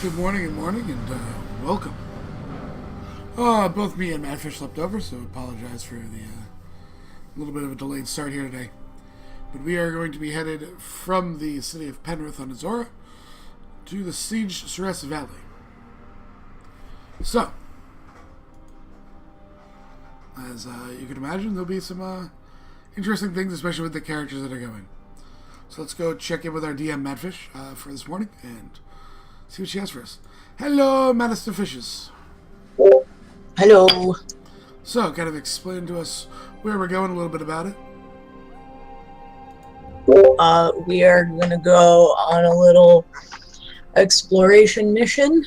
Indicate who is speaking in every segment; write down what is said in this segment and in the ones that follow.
Speaker 1: Good morning, and welcome. Both me and Madfish slept over, so apologize for the little bit of a delayed start here today. But we are going to be headed from the city of Penrith on Azora to the Siege Ceres Valley. So, as you can imagine, there'll be some interesting things, especially with the characters that are going. So let's go check in with our DM Madfish for this morning and see what she has for us. Hello, Madison Fishes.
Speaker 2: Hello.
Speaker 1: So, kind of explain to us where we're going, a little bit about it.
Speaker 2: We are gonna go on a little exploration mission.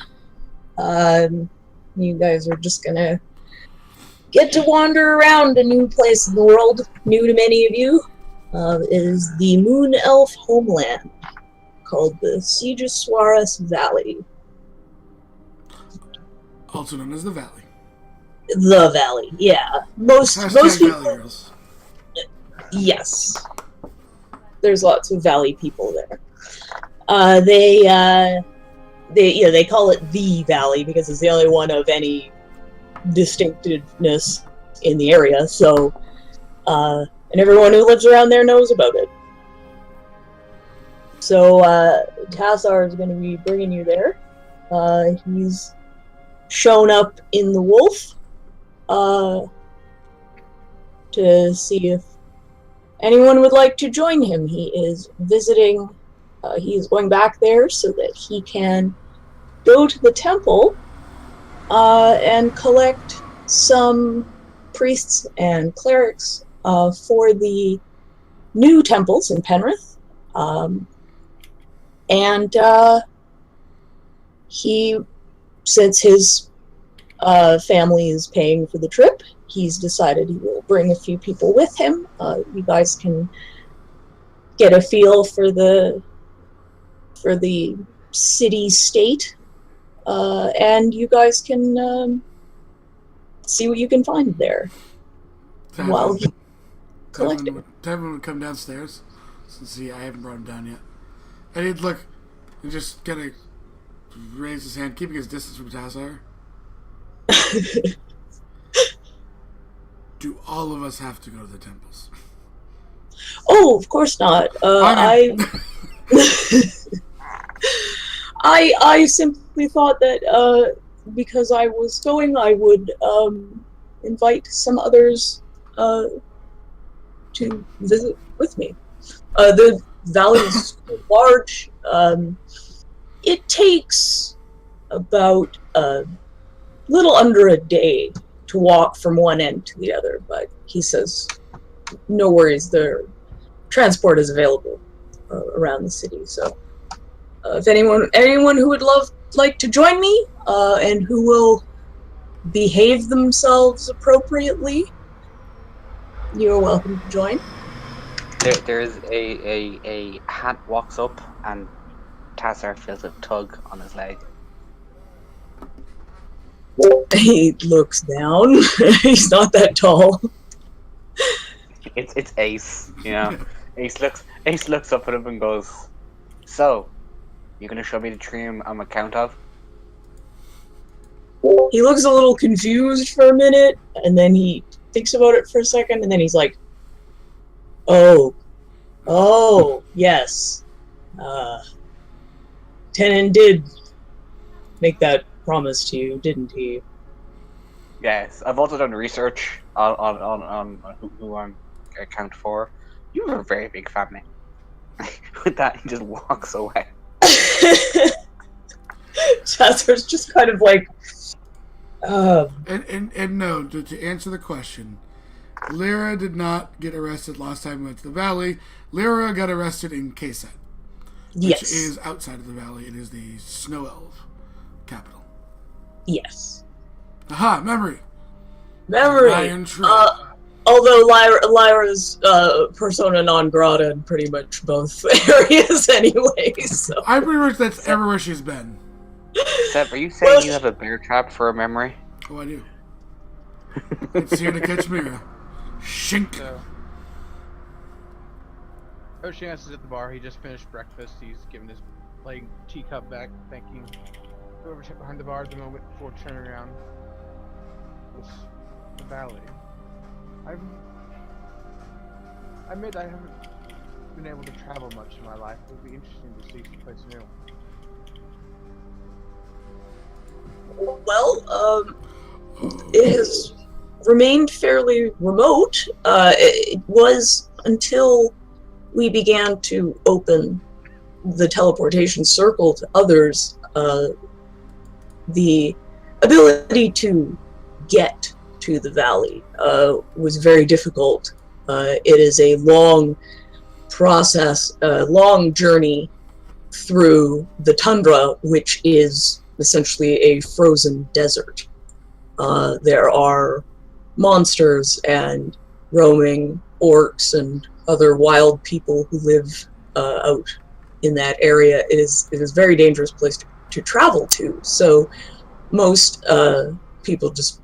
Speaker 2: You guys are just gonna get to wander around a new place in the world, new to many of you. It is the Moon Elf homeland, called the Siege Ceres Valley.
Speaker 1: Also known as the Valley.
Speaker 2: The Valley, yeah. Most people,
Speaker 1: Valley Girls.
Speaker 2: yes. There's lots of Valley people there. They call it the Valley because it's the only one of any distinctiveness in the area. So, and everyone who lives around there knows about it. So, Tassar is going to be bringing you there. He's shown up in the Wolf to see if anyone would like to join him. He is visiting, he is going back there so that he can go to the temple and collect some priests and clerics for the new temples in Penrith. He, since his family is paying for the trip, he's decided he will bring a few people with him. You guys can get a feel for the city-state, and you guys can see what you can find there while he's collecting.
Speaker 1: Tevin would come downstairs, since I haven't brought him down yet. And he'd look and just kind of raise his hand, keeping his distance from Tassar. Do all of us have to go to the temples?
Speaker 2: Oh, of course not. I simply thought that because I was going, I would invite some others to visit with me. The valley is large. It takes about a little under a day to walk from one end to the other, but he says no worries, the transport is available around the city. So if anyone who would like to join me and who will behave themselves appropriately, you're welcome to join.
Speaker 3: There's a hat walks up and Tassar feels a tug on his leg.
Speaker 2: He looks down. He's not that tall.
Speaker 3: It's Ace, you know. Ace looks up at him and goes, "So, you gonna show me the tree I'm a count of?"
Speaker 2: He looks a little confused for a minute, and then he thinks about it for a second, and then he's like, "Oh, yes. Tenon did make that promise to you, didn't he?"
Speaker 3: Yes, I've also done research on who I'm account for. You have a very big family. With that, he just walks away.
Speaker 2: Chazzar's just kind of like,
Speaker 1: And no, to answer the question, Lyra did not get arrested last time we went to the valley. Lyra got arrested in Kayset, which is outside of the valley. It is the Snow Elf capital.
Speaker 2: Yes.
Speaker 1: Aha, memory.
Speaker 2: Iron Tree. Although Lyra's persona non grata in pretty much both areas anyway, so.
Speaker 1: I pretty much that's everywhere she's been.
Speaker 3: Seb, are you saying you have a bear trap for a memory?
Speaker 1: Oh, I do. It's here to catch Mira. Shink.
Speaker 4: So, Oceanus is at the bar. He just finished breakfast. He's giving his teacup back, thanking go over check behind the bars a moment before turning around. The valley. I admit I haven't been able to travel much in my life. It would be interesting to see someplace new.
Speaker 2: Well, it has remained fairly remote. It was until we began to open the teleportation circle to others. The ability to get to the valley was very difficult. It is a long process, a long journey through the tundra, which is essentially a frozen desert. There are monsters and roaming orcs and other wild people who live out in that area. It is a very dangerous place to travel to. So most people just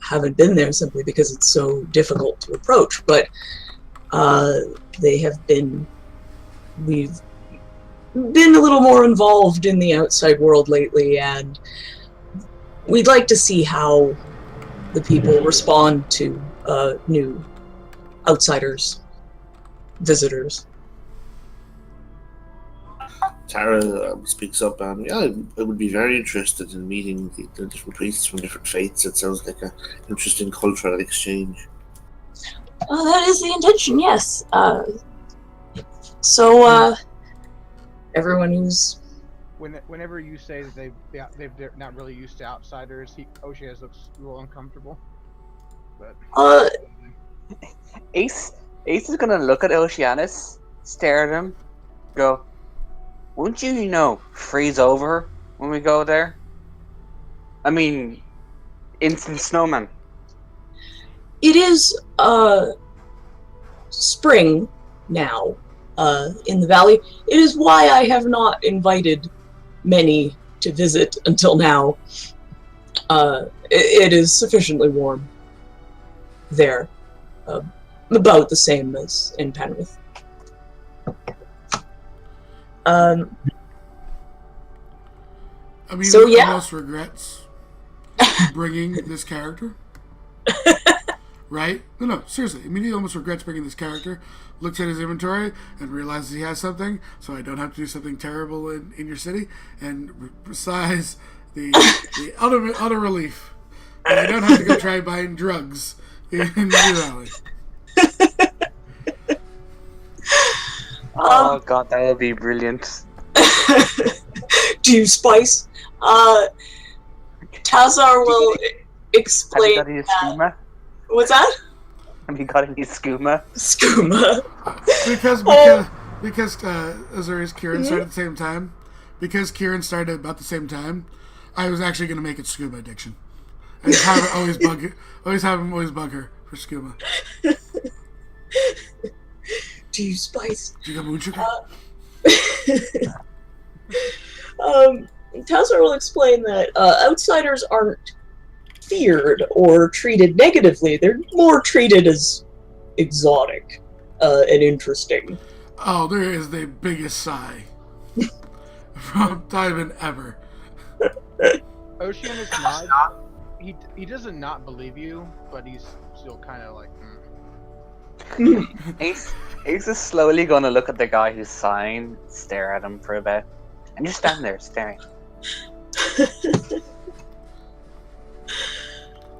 Speaker 2: haven't been there simply because it's so difficult to approach. But we've been a little more involved in the outside world lately, and we'd like to see how the people respond to new outsiders, visitors.
Speaker 5: Tara speaks up, and I would be very interested in meeting the different priests from different faiths. It sounds like an interesting cultural exchange.
Speaker 2: That is the intention, yes. So everyone who's...
Speaker 4: Whenever you say that they're not really used to outsiders, Oceanus looks a little uncomfortable. But
Speaker 3: Ace is gonna look at Oceanus, stare at him, go, "Won't you, freeze over when we go there? I mean, instant snowman."
Speaker 2: It is spring now in the valley. It is why I have not invited many to visit until now. It is sufficiently warm there, about the same as in Penrith.
Speaker 1: Amelia
Speaker 2: So, yeah.
Speaker 1: almost regrets bringing this character. Right? No, seriously. Amelia almost regrets bringing this character, looks at his inventory, and realizes he has something, so I don't have to do something terrible in your city. And besides, the utter relief that I don't have to go try buying drugs in the valley.
Speaker 3: Oh god, that would be brilliant.
Speaker 2: Do you spice? Tazar will
Speaker 3: Have you
Speaker 2: explain.
Speaker 3: got any skooma?
Speaker 2: What's that?
Speaker 3: Have you got any skooma?
Speaker 2: Skooma.
Speaker 1: Because Azorius Kieran started at the same time. Because Kieran started about the same time, I was actually going to make it skooma addiction. And have her always have him always bug her for skooma.
Speaker 2: Do you spice?
Speaker 1: Do you got moon sugar?
Speaker 2: Tazar will explain that outsiders aren't feared or treated negatively. They're more treated as exotic and interesting.
Speaker 1: Oh, there is the biggest sigh from Diamond ever.
Speaker 4: Oceanus nods. He doesn't not believe you, but he's still kind of like.
Speaker 3: Ace is slowly gonna look at the guy who's sighing, stare at him for a bit, and just stand there staring.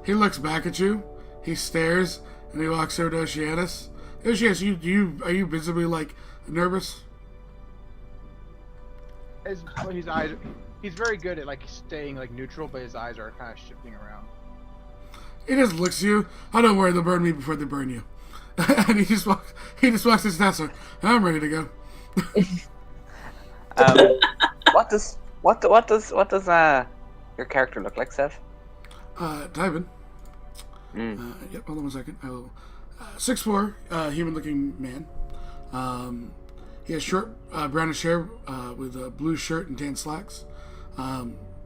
Speaker 1: He looks back at you, he stares, and he walks over to Oceanus. Oceanus, are you visibly nervous?
Speaker 4: His eyes. He's very good at staying neutral, but his eyes are kind of shifting around.
Speaker 1: He just looks at you. Oh, don't worry, they'll burn me before they burn you. And he just walks his Tesla. I'm ready to go.
Speaker 3: What does your character look like, Seth?
Speaker 1: Diamond. Yep, hold on 1 second. 6'4", human-looking man. He has short brownish hair with a blue shirt and tan slacks.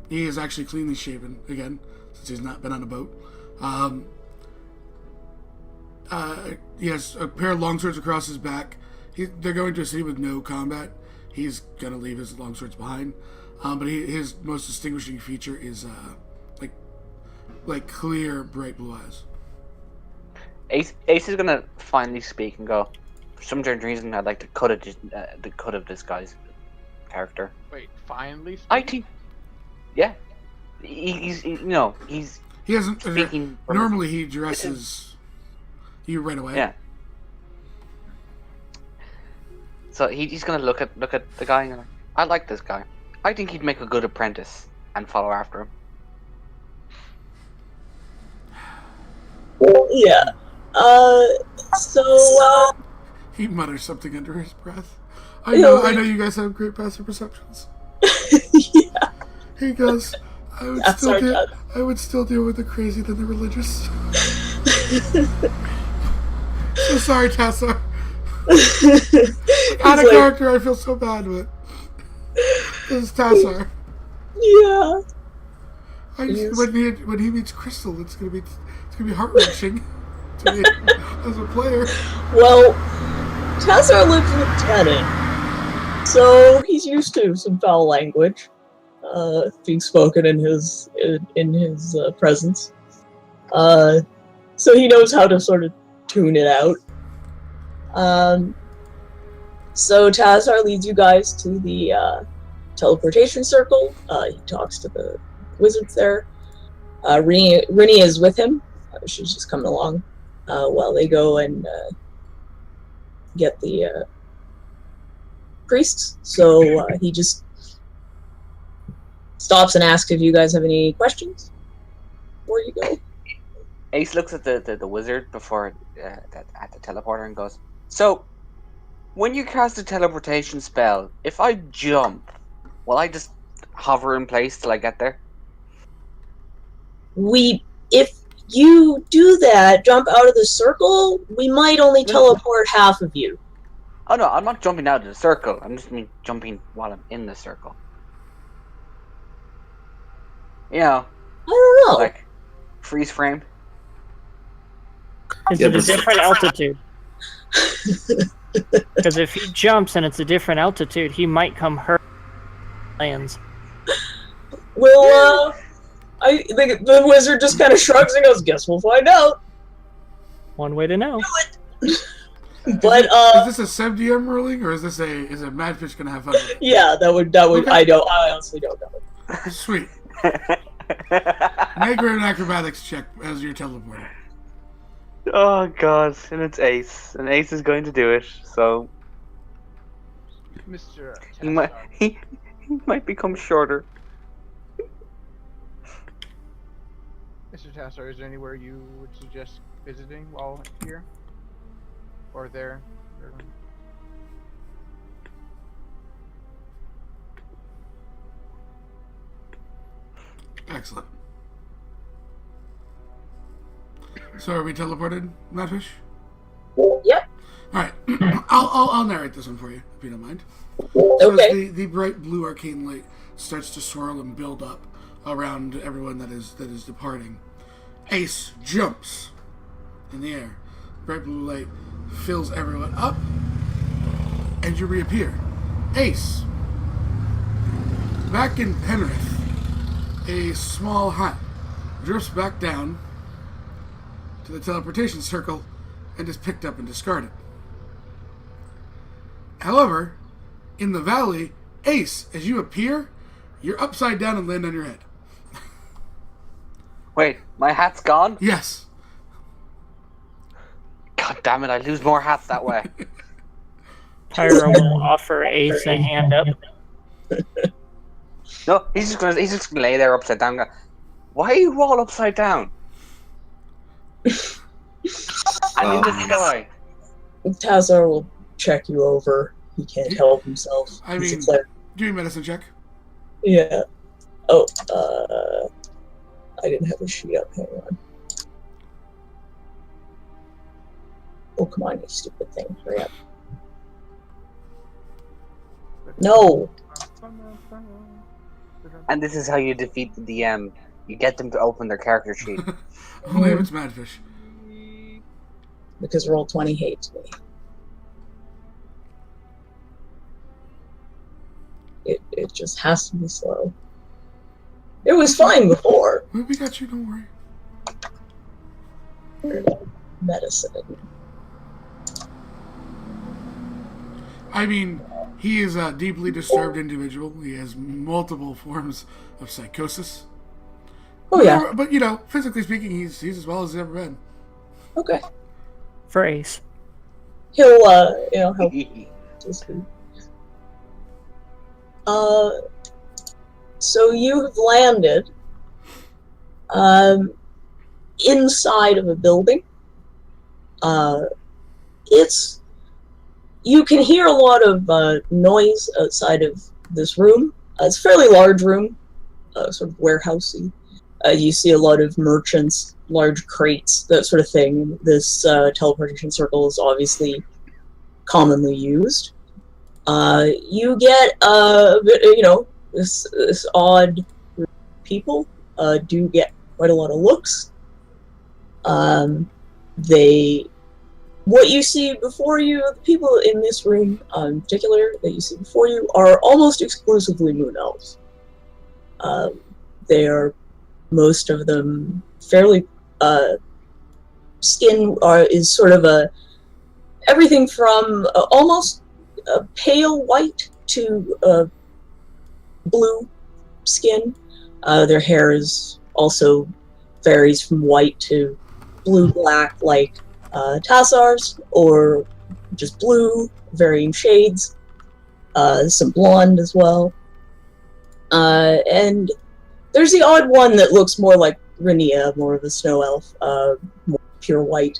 Speaker 1: He is actually cleanly shaven again, since he's not been on a boat. He has a pair of longswords across his back. They're going to a city with no combat. He's gonna leave his longswords behind. But his most distinguishing feature is like clear, bright blue eyes.
Speaker 3: Ace is gonna finally speak and go. For some strange reason, I'd like to cut of this guy's character.
Speaker 4: Wait, finally?
Speaker 3: I think, yeah, he's
Speaker 1: He hasn't.
Speaker 3: speaking. from-
Speaker 1: Normally, he dresses you right away.
Speaker 3: Yeah. So he's gonna look at the guy and go, I like this guy. I think he'd make a good apprentice and follow after him.
Speaker 2: Yeah. So,
Speaker 1: He mutters something under his breath. I know you guys have great passive perceptions.
Speaker 2: yeah.
Speaker 1: He goes, I would still deal with the crazy than the religious. So sorry, Tessa. Out of character, I feel so bad, but this is Tassar.
Speaker 2: Yeah.
Speaker 1: When he meets Crystal, it's gonna be heart wrenching to me as a player.
Speaker 2: Well, Tassar lives with Tennant, so he's used to some foul language being spoken in his presence. So he knows how to sort of tune it out. So Tassar leads you guys to the teleportation circle. He talks to the wizards there. Rini is with him. She's just coming along while they go and get the priests. So he just stops and asks if you guys have any questions before you go.
Speaker 3: Ace looks at the wizard before at the teleporter and goes, so, when you cast a teleportation spell, if I jump, will I just hover in place till I get there?
Speaker 2: If you do that, jump out of the circle, we might only teleport half of you.
Speaker 3: Oh no, I'm not jumping out of the circle. I'm just jumping while I'm in the circle. You know,
Speaker 2: I don't know.
Speaker 3: like freeze frame.
Speaker 6: Is
Speaker 5: Yeah,
Speaker 6: it a
Speaker 5: but-
Speaker 6: different altitude? Because if he jumps and it's a different altitude, he might come hurt lands.
Speaker 2: Well, I think the wizard just kind of shrugs and goes, "Guess we'll find out."
Speaker 6: One way to know.
Speaker 2: But
Speaker 1: Is this a sub-DM ruling, or is a Madfish gonna have fun with it?
Speaker 2: yeah, that would.
Speaker 1: Okay.
Speaker 2: I honestly don't know.
Speaker 1: Sweet. Make an acrobatics check as you're teleporting.
Speaker 3: Oh god, and it's Ace, and Ace is going to do it. So
Speaker 4: Mr.
Speaker 3: he might
Speaker 4: Tassar,
Speaker 3: he might become shorter.
Speaker 4: Mr. Tassar, is there anywhere you would suggest visiting while here? Or there?
Speaker 1: Excellent. So are we teleported, Madfish?
Speaker 2: Yep.
Speaker 1: All right. I'll narrate this one for you, if you don't mind. So
Speaker 2: Okay.
Speaker 1: as the bright blue arcane light starts to swirl and build up around everyone that is departing, Ace jumps in the air. Bright blue light fills everyone up, and you reappear. Ace, back in Penrith, a small hut drifts back down to the teleportation circle and is picked up and discarded. However, in the valley, Ace, as you appear, you're upside down and land on your head.
Speaker 3: Wait, my hat's gone?
Speaker 1: Yes.
Speaker 3: God damn it, I lose more hats that way.
Speaker 6: Pyro will offer Ace a hand up.
Speaker 3: No, he's just gonna lay there upside down and go, why are you all upside down? I'm in the sky.
Speaker 2: Tassar will check you over. He can't help himself.
Speaker 1: I
Speaker 2: He's a
Speaker 1: mean-
Speaker 2: cleric.
Speaker 1: Do your medicine check.
Speaker 2: Yeah. Oh, I didn't have a sheet up. Hang on. Oh, come on, you stupid thing. Hurry up. No.
Speaker 3: And this is how you defeat the DM. You get them to open their character sheet.
Speaker 1: Only if it's Madfish.
Speaker 2: Because Roll20 hates me. It It just has to be slow. It was fine before.
Speaker 1: We got you, don't worry.
Speaker 2: Medicine.
Speaker 1: I mean, he is a deeply disturbed individual. He has multiple forms of psychosis.
Speaker 2: Oh yeah.
Speaker 1: But, physically speaking, he's as well as he's ever been.
Speaker 2: Okay.
Speaker 6: For Ace.
Speaker 2: He'll help to speak. So you have landed inside of a building. You can hear a lot of noise outside of this room. It's a fairly large room, sort of warehousey. You see a lot of merchants, large crates, that sort of thing. This teleportation circle is obviously commonly used. You get this odd group of people do get quite a lot of looks. What you see before you, the people in this room in particular that you see before you, are almost exclusively moon elves. They are, most of them, fairly skin is sort of everything from almost a pale white to blue skin. Their hair is also varies from white to blue-black, like Tassar's, or just blue, varying shades. Some blonde as well. And there's the odd one that looks more like Renia, more of a snow elf, more pure white.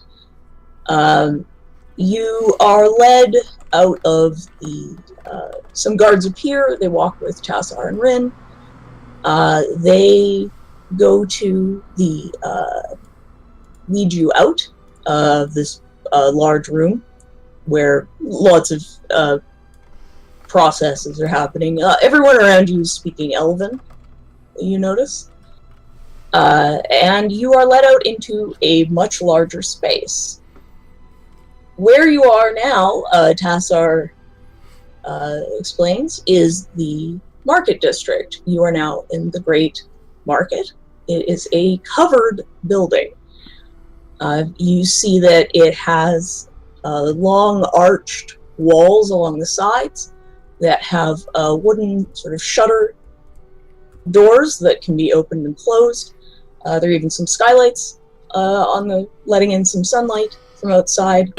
Speaker 2: You are led out of the... some guards appear, they walk with Tassar and Rin. They go to lead you out of this large room where lots of processes are happening. Everyone around you is speaking Elven, you notice. And you are led out into a much larger space. Where you are now, Tassar explains, is the market district. You are now in the Great Market. It is a covered building. You see that it has long arched walls along the sides that have wooden sort of shutter doors that can be opened and closed. There are even some skylights letting in some sunlight from outside.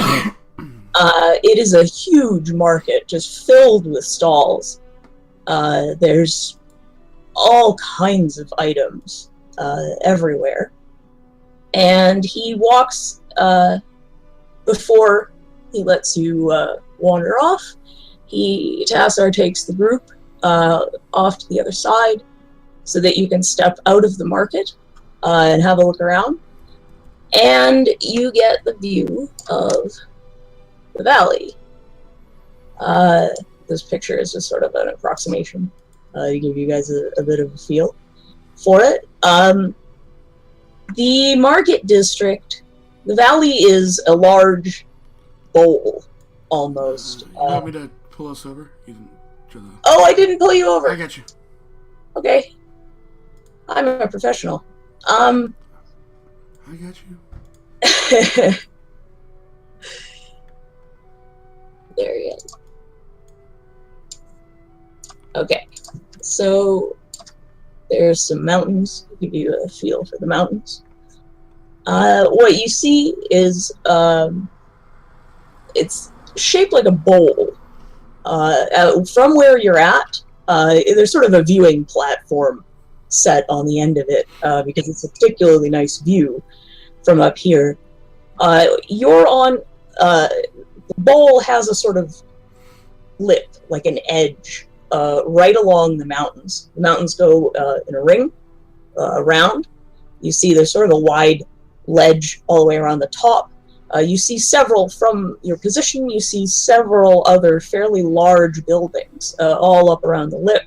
Speaker 2: It is a huge market, just filled with stalls. There's all kinds of items everywhere. And he walks, before he lets you wander off, Tassar takes the group off to the other side so that you can step out of the market and have a look around. And you get the view of the valley. This picture is just sort of an approximation to give you guys a bit of a feel for it. The market district, the valley is a large bowl, almost.
Speaker 1: You want me to pull us over?
Speaker 2: Oh, I didn't pull you over.
Speaker 1: I got you.
Speaker 2: Okay. I'm a professional.
Speaker 1: I got you.
Speaker 2: There you go. Okay. So there's some mountains. I'll give you a feel for the mountains. What you see is it's shaped like a bowl. From where you're at, there's sort of a viewing platform set on the end of it because it's a particularly nice view from up here. You're on... the bowl has a sort of lip, like an edge, right along the mountains. The mountains go in a ring around. You see there's sort of a wide ledge all the way around the top. You see several, from your position, you see several other fairly large buildings all up around the lip,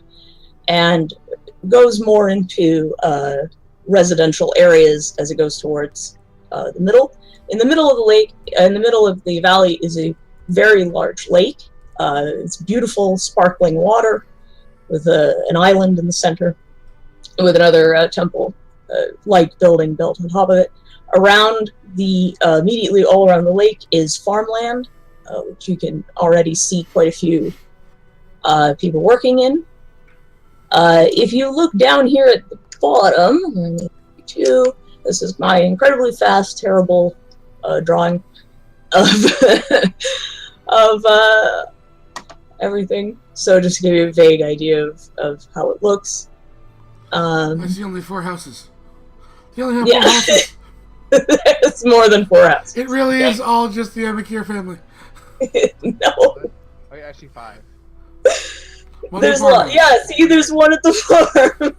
Speaker 2: and goes more into residential areas as it goes towards the middle. In the middle of the lake, in the middle of the valley, is a very large lake. It's beautiful, sparkling water. with an island in the center, with another temple, light building built on top of it. Around immediately all around the lake is farmland, which you can already see quite a few people working in. If you look down here at the bottom, this is my incredibly fast, terrible drawing of of everything. So just to give you a vague idea of how it looks.
Speaker 1: I see only 4 houses. They only have 4
Speaker 2: Yeah.
Speaker 1: houses.
Speaker 2: It's more than 4 houses.
Speaker 1: It really is all just the Amakir family.
Speaker 2: No.
Speaker 4: I see 5.
Speaker 1: One
Speaker 2: There's a
Speaker 1: farm
Speaker 2: lot.
Speaker 1: house.
Speaker 2: Yeah, see, there's one at the farm.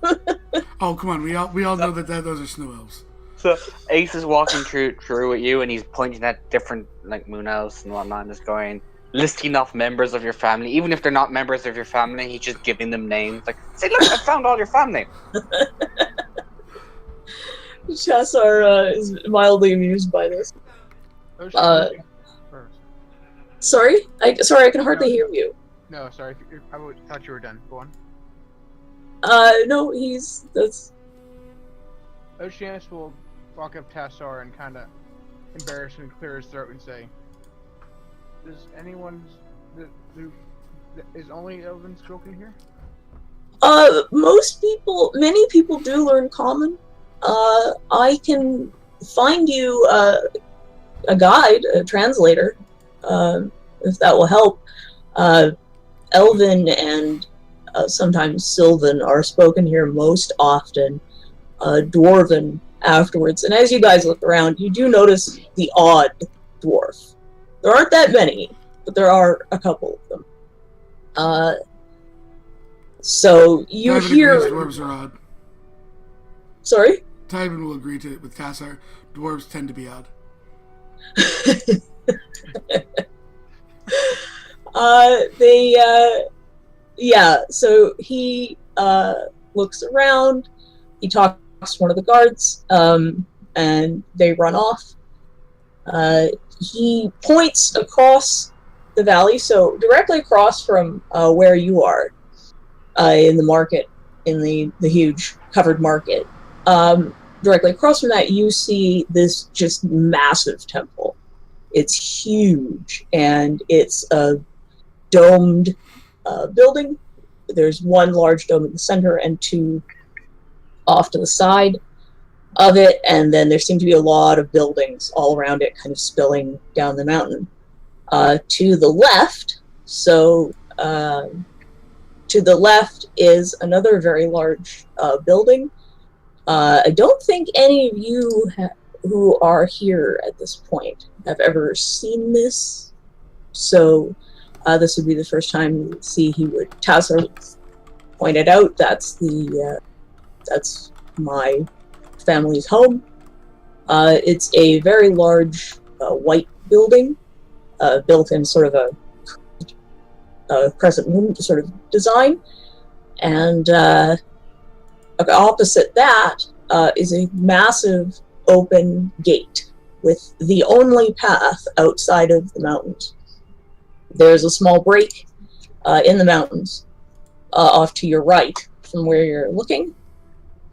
Speaker 1: Oh, come on. We all know that those are snow elves.
Speaker 3: So Ace is walking through with you, and he's pointing at different like moon elves and whatnot, and just going listing off members of your family, even if they're not members of your family. He's just giving them names, like, "Say, look, I found all your family."
Speaker 2: Chassar is mildly amused by this.
Speaker 4: First.
Speaker 2: Sorry, I can hardly hear you.
Speaker 4: No, sorry. Thought you were done. Go on.
Speaker 2: No, that's.
Speaker 4: Oceanus will walk up Tassar and kind of embarrass him, clear his throat, and say, "Does anyone is only Elven spoken here?"
Speaker 2: Many people do learn Common. I can find you a guide, a translator, if that will help. Elven and sometimes Sylvan are spoken here most often. Dwarven afterwards. And as you guys look around, you do notice the odd dwarf. There aren't that many, but there are a couple of them. So you
Speaker 1: Tywin
Speaker 2: hear.
Speaker 1: agrees dwarves are odd.
Speaker 2: Sorry?
Speaker 1: Tywin will agree to it with Tassar. Dwarves tend to be odd.
Speaker 2: So he looks around, he talks to one of the guards, and they run off. He points across the valley, so directly across from where you are, in the market, in the huge covered market. Directly across from that, you see this just massive temple. It's huge, and it's a domed building. There's one large dome in the center and 2 off to the side of it, and then there seem to be a lot of buildings all around it, kind of spilling down the mountain. To the left, to the left is another very large building. I don't think any of you who are here at this point have ever seen this, so this would be the first time you see he would. Tassar pointed out that's my family's home. It's a very large white building, built in sort of a crescent moon sort of design, and opposite that is a massive open gate with the only path outside of the mountains. There's a small break in the mountains off to your right from where you're looking,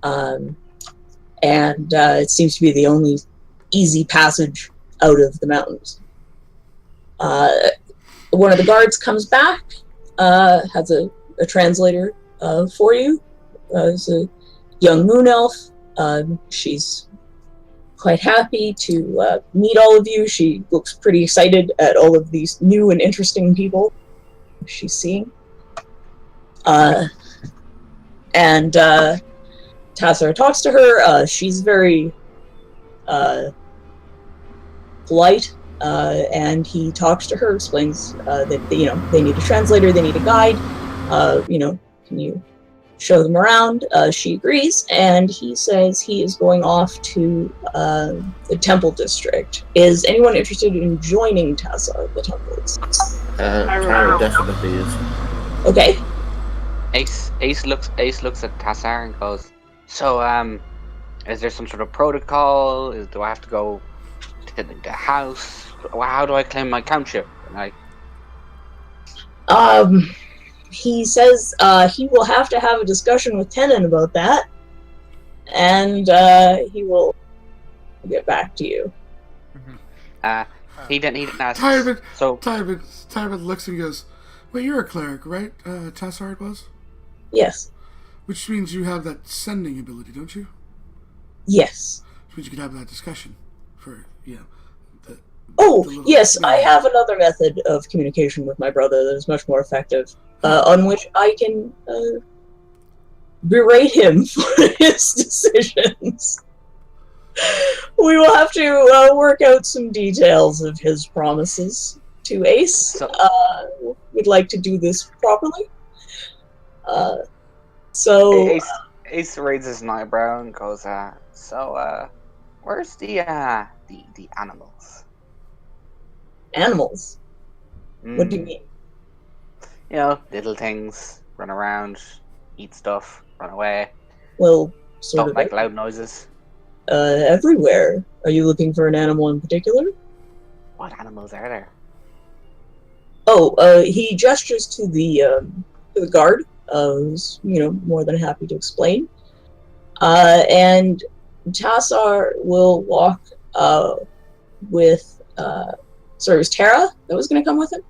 Speaker 2: and it seems to be the only easy passage out of the mountains. One of the guards comes back, has a translator for you. It's a young moon elf. She's quite happy to meet all of you. She looks pretty excited at all of these new and interesting people she's seeing. And Tassar talks to her. She's very polite, and he talks to her, explains that they need a translator, they need a guide. Can you show them around? She agrees, and he says he is going off to the temple district. Is anyone interested in joining Tassar at the temples?
Speaker 5: Kara definitely is.
Speaker 2: Okay.
Speaker 3: Ace looks at Tassar and goes, "So, is there some sort of protocol? Do I have to go to the house? How do I claim my countship?"
Speaker 2: he says he will have to have a discussion with Tenon about that, and he will get back to you.
Speaker 3: He didn't ask.
Speaker 1: Tywin,
Speaker 3: So
Speaker 1: Tywin looks and goes, "Wait, you're a cleric, right? Tassard was?
Speaker 2: Yes.
Speaker 1: Which means you have that sending ability, don't you?
Speaker 2: Yes.
Speaker 1: Which means you could have that discussion for, the
Speaker 2: Oh,
Speaker 1: little-
Speaker 2: yes, I have another method of communication with my brother that is much more effective, on which I can berate him for his decisions. We will have to work out some details of his promises to Ace.
Speaker 3: So-
Speaker 2: We'd like to do this properly. So,
Speaker 3: Ace raises an eyebrow and goes, where's the animals?
Speaker 2: animals. What do you mean?
Speaker 3: You know, little things, run around, eat stuff, run away,
Speaker 2: Well, sort
Speaker 3: don't
Speaker 2: of
Speaker 3: make loud noises.
Speaker 2: everywhere. Are you looking for an animal in particular?
Speaker 3: What animals are there?
Speaker 2: Oh, he gestures to the guard. Who's more than happy to explain. And Tassar will walk with. Sorry, it was Tara that was going to come with him.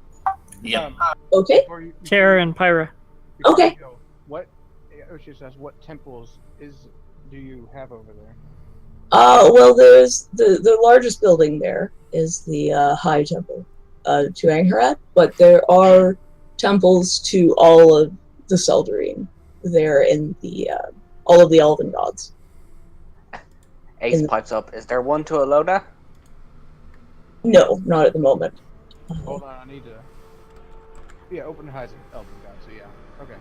Speaker 5: Yeah.
Speaker 2: Okay.
Speaker 4: Before
Speaker 6: Tara and Pyra.
Speaker 4: before
Speaker 2: Okay.
Speaker 4: you go, what? Ocean says, what temples do you have over there?
Speaker 2: Well, there's the largest building there is the High Temple to Angharad, but there are temples to all of the Seldarine there in the all of the Elven gods.
Speaker 3: Ace pipes up. Is there one to Alona?
Speaker 2: No, not at the moment.
Speaker 4: Hold on, I need to. Yeah, open hides and Elven God, so yeah. Okay.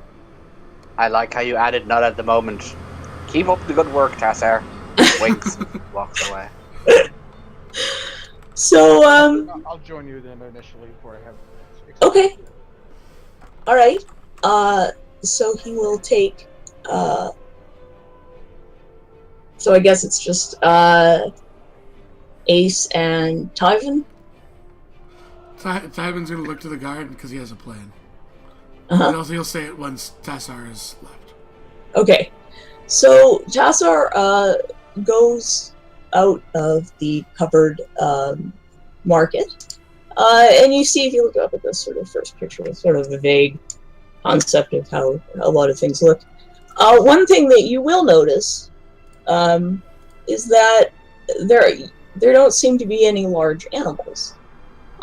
Speaker 3: I like how you added not at the moment. Keep up the good work, Tassar. Winks, walks away.
Speaker 2: So,
Speaker 4: I'll join you then initially before I have.
Speaker 2: okay. All right. So he will take. So I guess it's just Ace and Tywin.
Speaker 1: Tywin's gonna look to the guard because he has a plan.
Speaker 2: Uh-huh.
Speaker 1: And also he'll say it once Tassar is left.
Speaker 2: Okay. So Tassar goes out of the covered market. And you see, if you look up at this sort of first picture, it's sort of a vague concept of how a lot of things look. One thing that you will notice is that there don't seem to be any large animals.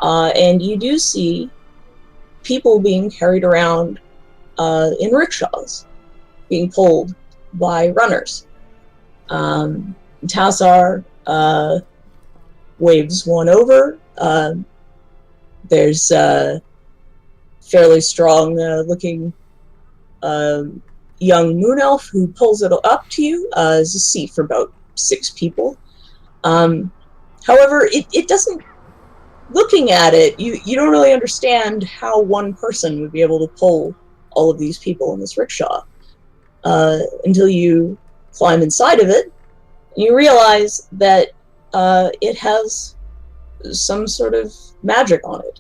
Speaker 2: And you do see people being carried around in rickshaws, being pulled by runners. Tassar waves one over. There's a fairly strong looking young moon elf who pulls it up to you. There's a seat for about 6 people. However, it doesn't. Looking at it, you don't really understand how one person would be able to pull all of these people in this rickshaw until you climb inside of it. And you realize that it has some sort of magic on it.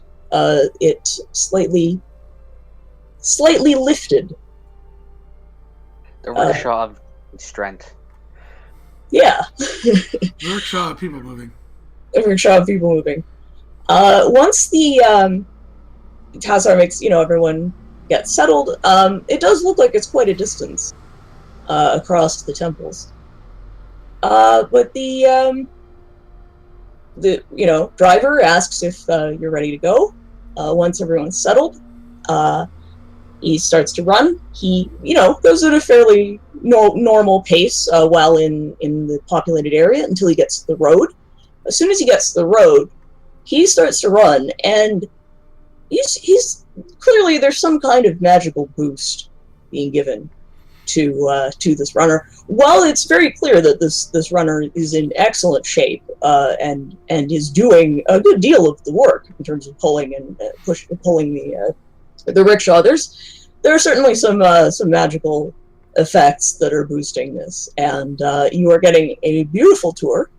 Speaker 2: It's slightly lifted.
Speaker 3: The rickshaw of strength.
Speaker 2: Yeah,
Speaker 1: The rickshaw, people moving.
Speaker 2: a rickshaw of people moving. Once the Tassar makes everyone get settled, it does look like it's quite a distance across the temples. But the driver asks if you're ready to go. Once everyone's settled, he starts to run. He goes at a fairly normal pace while in the populated area until he gets to the road. As soon as he gets to the road, he starts to run, and he's clearly there's some kind of magical boost being given to this runner. While it's very clear that this runner is in excellent shape and is doing a good deal of the work in terms of pulling and pulling the rickshaw, there are certainly some magical effects that are boosting this, and you are getting a beautiful tour,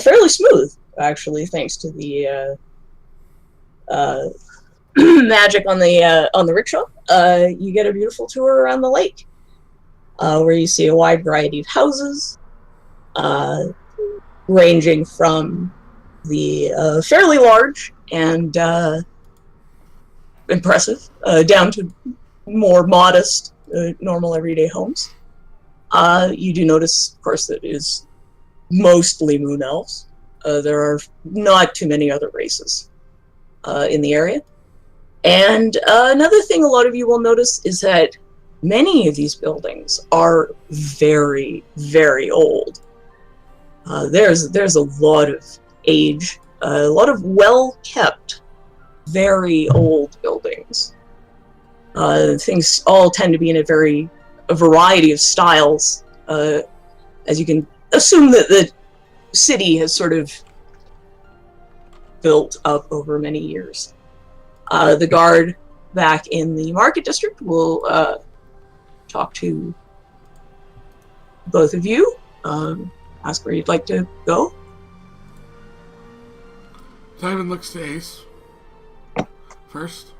Speaker 2: fairly smooth actually, thanks to the magic on the rickshaw, you get a beautiful tour around the lake, where you see a wide variety of houses, ranging from the fairly large and impressive down to more modest, normal everyday homes. You do notice, of course, that it is mostly moon elves. There are not too many other races in the area. And another thing a lot of you will notice is that many of these buildings are very, very old. There's a lot of age, a lot of well-kept, very old buildings. Things all tend to be in a variety of styles, as you can assume that the city has sort of built up over many years. The guard back in the market district will talk to both of you, ask where you'd like to go.
Speaker 1: Simon looks to Ace first.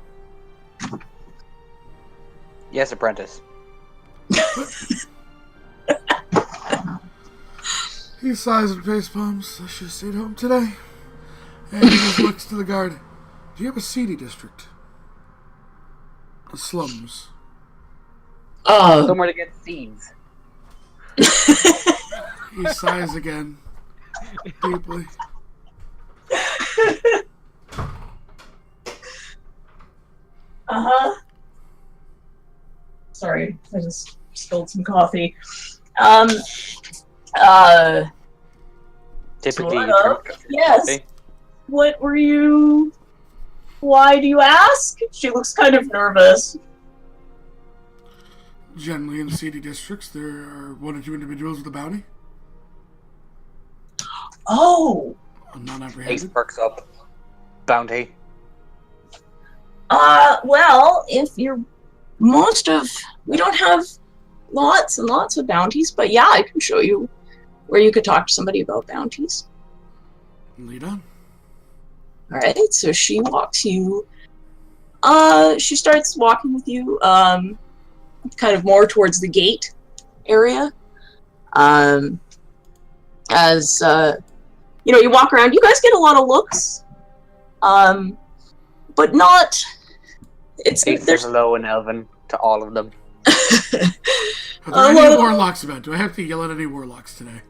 Speaker 3: Yes, apprentice.
Speaker 1: He sighs and face palms. I should have stayed home today. And he just looks to the guard. Do you have a seedy district? Slums.
Speaker 3: Somewhere to get seeds.
Speaker 1: He sighs again. Deeply.
Speaker 2: Sorry, I just spilled some coffee.
Speaker 3: Typically,
Speaker 2: Sort
Speaker 3: you
Speaker 2: of.
Speaker 3: drink
Speaker 2: Yes.
Speaker 3: coffee.
Speaker 2: What were you... Why do you ask? She looks kind of nervous.
Speaker 1: Generally in seedy districts, there are one or two individuals with a bounty.
Speaker 2: Oh!
Speaker 1: Not
Speaker 3: Ace
Speaker 1: apprehended.
Speaker 3: perks up. Bounty.
Speaker 2: Well, if you're... We don't have lots and lots of bounties, but yeah, I can show you where you could talk to somebody about bounties.
Speaker 1: Lead on.
Speaker 2: Alright, so she walks you... she starts walking with you, kind of more towards the gate area. As, you walk around, you guys get a lot of looks. But not...
Speaker 3: Ace says hello in Elven to all of them.
Speaker 1: Are there any warlocks about? Do I have to yell at any warlocks today?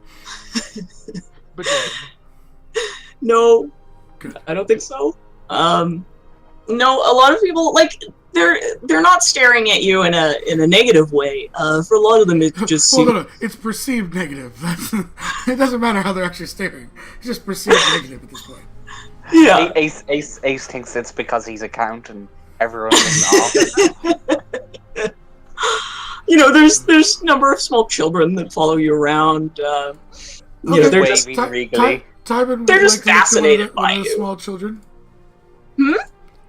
Speaker 4: But
Speaker 2: No.
Speaker 1: Good.
Speaker 2: I don't think so. No, a lot of people, they're not staring at you in a negative way. For a lot of them, it just
Speaker 1: Well,
Speaker 2: seems...
Speaker 1: no, it's perceived negative. It doesn't matter how they're actually staring. It's just perceived negative at this point.
Speaker 2: Yeah.
Speaker 3: Ace thinks it's because he's a count and everyone's in the office.
Speaker 2: There's a number of small children that follow you around. They're just...
Speaker 3: waving regally.
Speaker 1: Tybin
Speaker 2: They're
Speaker 1: would
Speaker 2: just
Speaker 1: like to
Speaker 2: fascinated
Speaker 1: look to one
Speaker 2: by
Speaker 1: of the
Speaker 2: you.
Speaker 1: small children.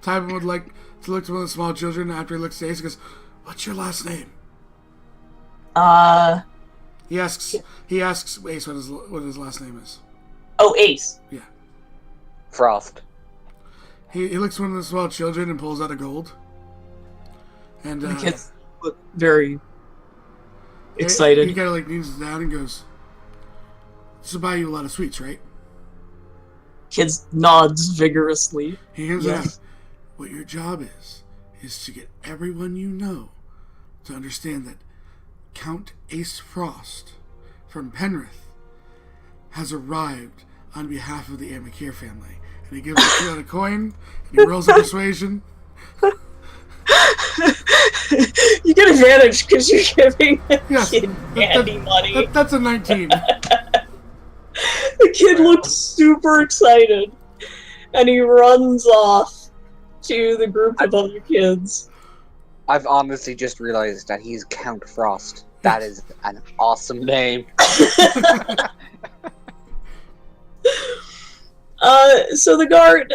Speaker 1: Tybin would like to look to one of the small children after he looks at Ace and goes, "What's your last name?" He asks Ace what his last name is.
Speaker 2: Oh, Ace.
Speaker 3: Frost.
Speaker 1: He looks at one of the small children and pulls out a gold. And
Speaker 2: The kids look very excited.
Speaker 1: He kind of kneels down and goes, "This will buy you a lot of sweets, right?"
Speaker 2: Kids nods vigorously.
Speaker 1: He hands it
Speaker 2: Yes.
Speaker 1: out. What your job is to get everyone you know to understand that Count Ace Frost from Penrith has arrived on behalf of the Amakir family. And he gives a kid a coin, and he rolls a persuasion.
Speaker 2: You get advantage because you're giving a
Speaker 1: Yes,
Speaker 2: kid candy money.
Speaker 1: That's a 19.
Speaker 2: The kid looks super excited, and he runs off to the group of other kids.
Speaker 3: I've honestly just realized that he's Count Frost. That is an awesome name.
Speaker 2: So the guard,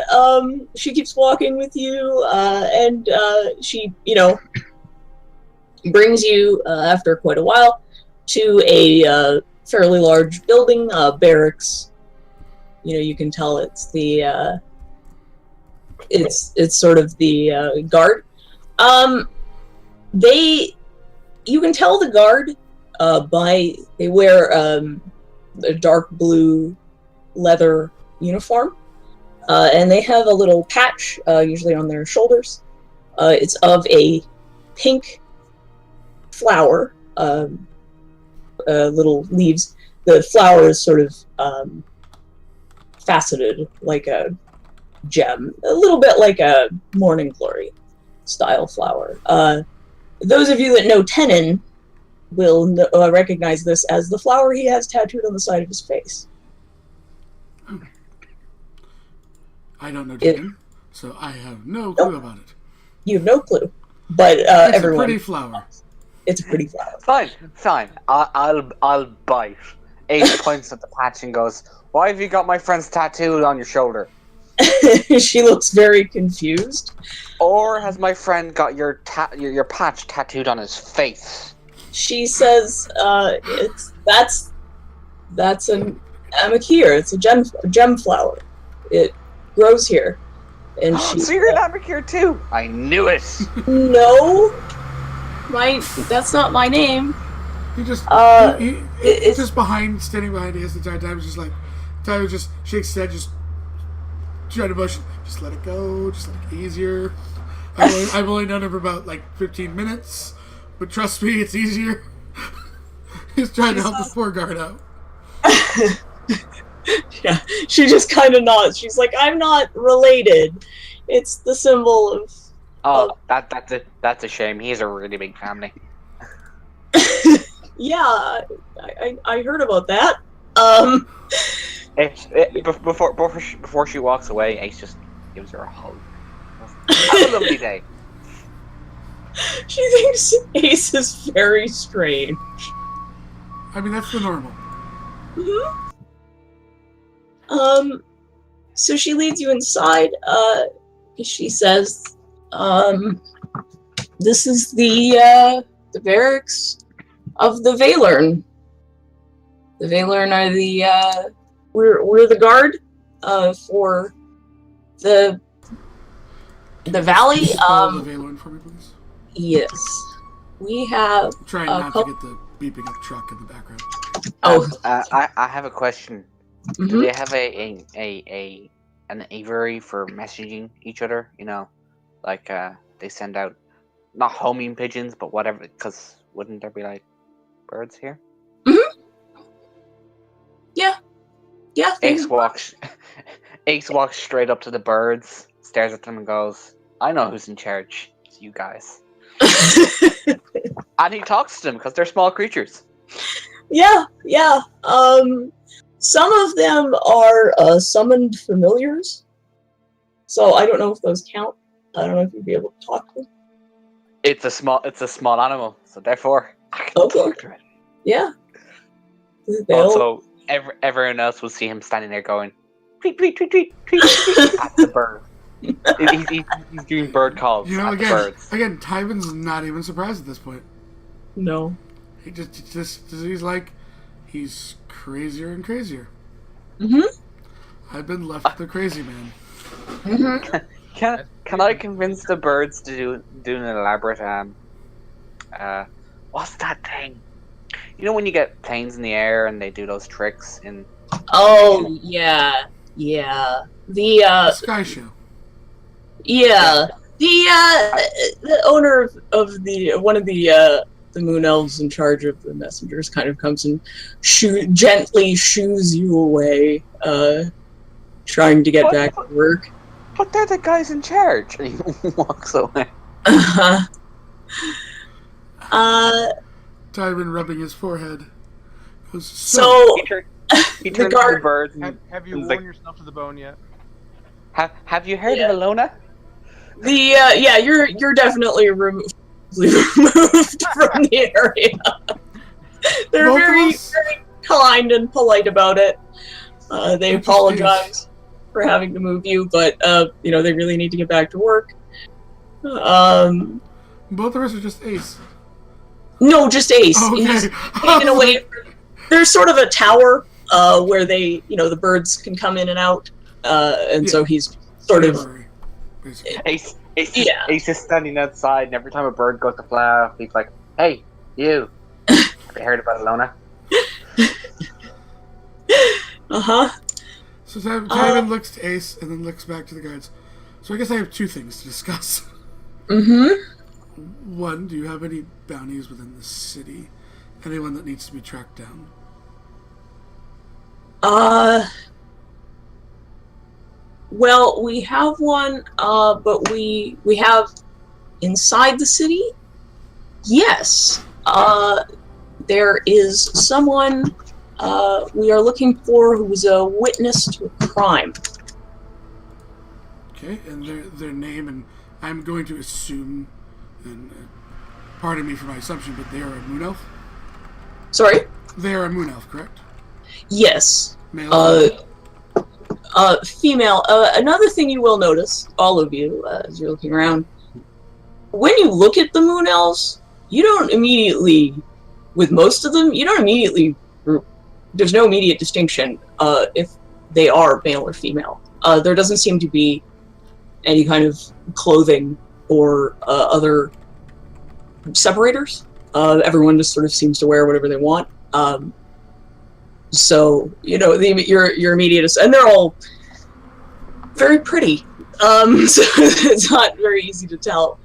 Speaker 2: she keeps walking with you, and she, brings you, after quite a while, to a fairly large building, barracks. You can tell it's the it's sort of the guard. You can tell the guard by they wear a dark blue leather uniform, and they have a little patch usually on their shoulders. It's of a pink flower, little leaves. The flower is sort of faceted like a gem, a little bit like a morning glory style flower. Those of you that know Tenon will recognize this as the flower he has tattooed on the side of his face.
Speaker 1: I don't know Jen, so I have no clue about it.
Speaker 2: You have no clue, but
Speaker 1: It's
Speaker 2: everyone.
Speaker 1: a pretty flower.
Speaker 2: It's a pretty flower.
Speaker 3: Fine. I'll bite. Ace points at the patch and goes, "Why have you got my friend's tattoo on your shoulder?
Speaker 2: She looks very confused.
Speaker 3: Or has my friend got your patch tattooed on his face?"
Speaker 2: She says, that's an amakir. It's a gem flower. It grows here." And she
Speaker 3: So you're an Amakir too? I knew it.
Speaker 2: no, that's not my name.
Speaker 1: He just
Speaker 2: it's-
Speaker 1: he's just standing behind Ace the entire time. It's just like Tyler just shakes his head, just trying to push. Just let it go. Just let it get easier. I've only known him for about like 15 minutes, but trust me, it's easier. He's trying to help this poor guard out.
Speaker 2: Yeah, she just kind of nods. She's like, "I'm not related. It's the symbol of."
Speaker 3: Oh, that's a shame. He's a really big family.
Speaker 2: Yeah, I heard about that.
Speaker 3: Before she walks away, Ace just gives her a hug. Have a lovely day.
Speaker 2: She thinks Ace is very strange.
Speaker 1: I mean, that's the normal.
Speaker 2: Mm-hmm. So she leads you inside. She says, "This is the barracks of the Valern. The Valern are the we're the guard for the valley.
Speaker 1: Spell the Valorn for me, please.
Speaker 2: Yes, we have.
Speaker 1: I'm trying not to get the beeping of the truck in the background.
Speaker 3: I have a question. Do
Speaker 2: Mhm.
Speaker 3: they have an aviary for messaging each other? You know, like they send out not homing pigeons, but whatever. Because wouldn't there be like birds here?
Speaker 2: Yeah.
Speaker 3: Ace walks straight up to the birds, stares at them, and goes, "I know who's in charge. It's you guys." And he talks to them because they're small creatures.
Speaker 2: Yeah. Some of them are summoned familiars, so I don't know if those count. I don't know if you'd be able to talk to them.
Speaker 3: It's a small animal, so therefore I can
Speaker 2: Okay.
Speaker 3: talk to it.
Speaker 2: Yeah.
Speaker 3: Also, everyone else will see him standing there going, tweet, tweet, tweet, tweet, tweet, tweet, at the bird. He's doing bird calls
Speaker 1: You know,
Speaker 3: at the birds.
Speaker 1: again, Tyvin's not even surprised at this point.
Speaker 2: No.
Speaker 1: He he's like, he's crazier and crazier.
Speaker 2: Mhm.
Speaker 1: I've been left the crazy man.
Speaker 3: Can I convince the birds to do an elaborate what's that thing? You know when you get planes in the air and they do those tricks in
Speaker 2: Oh yeah. The
Speaker 1: Sky show.
Speaker 2: the owner of one of the moon elves in charge of the messengers kind of comes and gently shoos you away, trying to get
Speaker 3: What?
Speaker 2: back to work.
Speaker 3: But they're the guys in charge. And he walks away.
Speaker 1: Tywin rubbing his forehead. Goes,
Speaker 2: So
Speaker 3: He turns to the
Speaker 2: guard-
Speaker 3: birds and
Speaker 4: Have you
Speaker 3: He's
Speaker 4: worn
Speaker 3: like-
Speaker 4: yourself to the bone yet?
Speaker 3: have you heard
Speaker 2: Yeah.
Speaker 3: of Alona?
Speaker 2: you're definitely removed from the area. They're
Speaker 1: Both of
Speaker 2: very
Speaker 1: us?
Speaker 2: kind and polite about it. They
Speaker 1: Interesting.
Speaker 2: apologize for having to move you, but they really need to get back to work.
Speaker 1: Both of us are just Ace.
Speaker 2: No, just Ace.
Speaker 1: Okay.
Speaker 2: He's taken away. There's sort of a tower where the birds can come in and out, and
Speaker 1: Yeah.
Speaker 2: so he's sort of
Speaker 1: Temporary. basically.
Speaker 2: Yeah.
Speaker 3: Ace is standing outside, and every time a bird goes to fly off, he's like, "Hey, you! Have you heard about Alona?"
Speaker 2: Uh-huh.
Speaker 1: So Tywin looks to Ace and then looks back to the guards. So I guess I have two things to discuss.
Speaker 2: Mm-hmm.
Speaker 1: One, do you have any bounties within the city? Anyone that needs to be tracked down?
Speaker 2: Well, we have one, but we have inside the city. Yes. There is someone we are looking for who was a witness to a crime.
Speaker 1: Okay, and their name, and I'm going to assume, and pardon me for my assumption, but they are a moon elf?
Speaker 2: Sorry?
Speaker 1: They are a moon elf, correct?
Speaker 2: Yes.
Speaker 1: Male?
Speaker 2: Female. Another thing you will notice, all of you, as you're looking around, when you look at the moon elves, you don't immediately, with most of them, you don't immediately, there's no immediate distinction if they are male or female. There doesn't seem to be any kind of clothing or other separators. Everyone just sort of seems to wear whatever they want. So, you know, your immediate, and they're all very pretty. So it's not very easy to tell.